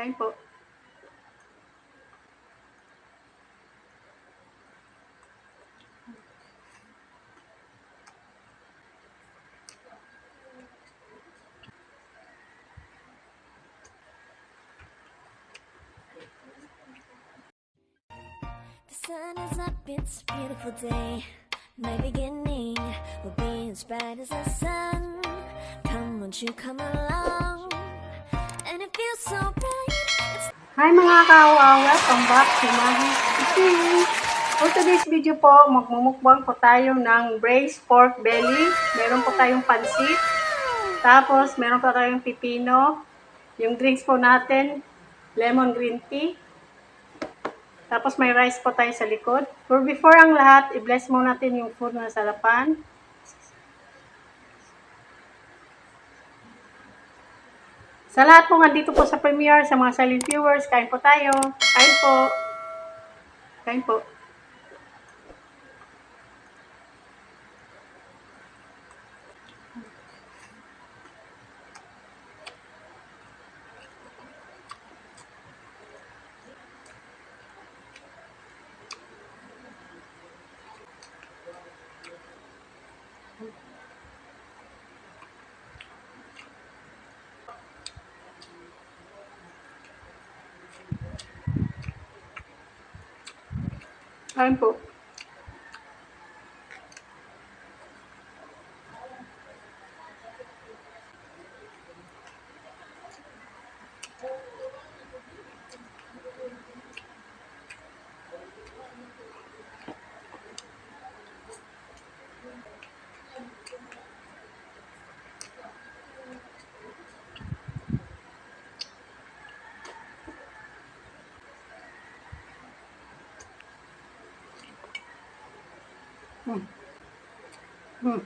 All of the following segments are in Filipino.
Kain po. The sun is up, it's a beautiful day. My beginning will be as bright as the sun. Come, won't you come along? And it feels so bright. Hi mga kawawa, welcome back to Mahi's Kitchen. For today's video po, magmumukbang po tayo ng braised pork belly. Meron po tayong pansit. Tapos, meron po tayong pipino. Yung drinks po natin, lemon green tea. Tapos may rice po tayo sa likod. For before ang lahat, i-bless muna natin yung food na sa harapan. Sa lahat po nandito po sa premiere, sa mga silent viewers, kain po tayo. Kain po. Kain po. Kain po. Hmm. Hmm.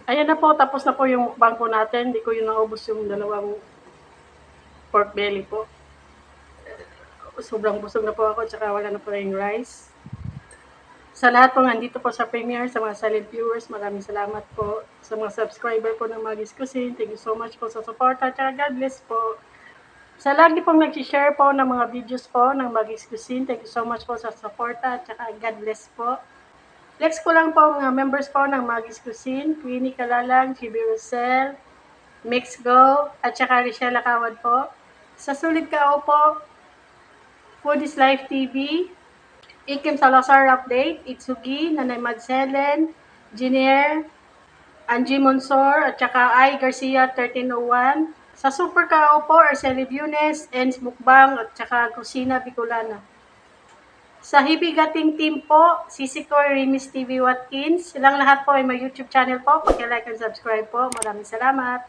Ayan na po, tapos na po yung mukbang po natin. Hindi ko yun naubos yung dalawang pork belly po. Sobrang busog na po ako, tsaka wala na po yung rice. Sa lahat po nandito po sa premiere, sa mga silent viewers, maraming salamat po. Sa mga subscriber po ng Maggie's Cuisine, thank you so much po sa support at God bless po. Sa lagi pong nag-share po ng mga videos po ng Maggie's Cuisine, thank you so much po sa support at God bless po. Next ko lang po mga members po ng Maggie's Cuisine, Queenie Kalalang, Chibi Rosel, Mix Go, at saka Richelle Kawad po. Sa Sulit Kao po, Food is Life TV, Ikim Salazar Update, Itsugi, Nanay Madselen, Jinier, Angie Monsor, at saka I. Garcia 1301. Sa Super Kao po, Arceli Bunes, Ens Mukbang, at saka Kusina Bicolana. Sa Hibigating Team po, Sisikoy, Rimis TV Watkins. Silang lahat po ay may YouTube channel po. Paki-like and subscribe po. Maraming salamat.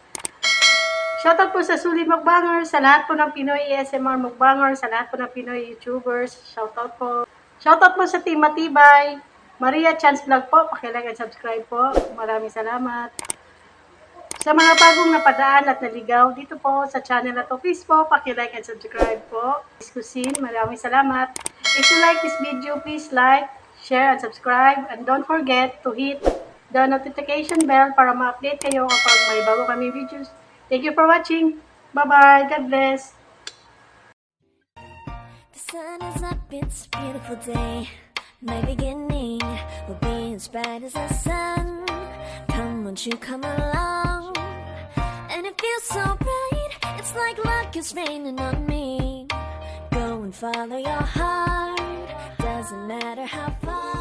Shoutout po sa Sulit Mukbangers, sa lahat po ng Pinoy ASMR Mukbangers, sa lahat po ng Pinoy YouTubers. Shoutout po. Shoutout po sa Team Matibay. Maria Chance Vlog po. Paki-like and subscribe po. Maraming salamat. Sa mga bagong napadaan at naligaw dito po sa channel na to, please po, paki-like and subscribe po. Cuisine, maraming salamat. If you like this video, please like, share, and subscribe. And don't forget to hit the notification bell para ma-update kayo kapag may bago kami videos. Thank you for watching. Bye-bye. God bless. The sun is up, it's a beautiful day. My beginning will be as bright as the sun. Come, won't you come along? And it feels so bright, it's like luck is raining on me. Go and follow your heart, doesn't matter how far.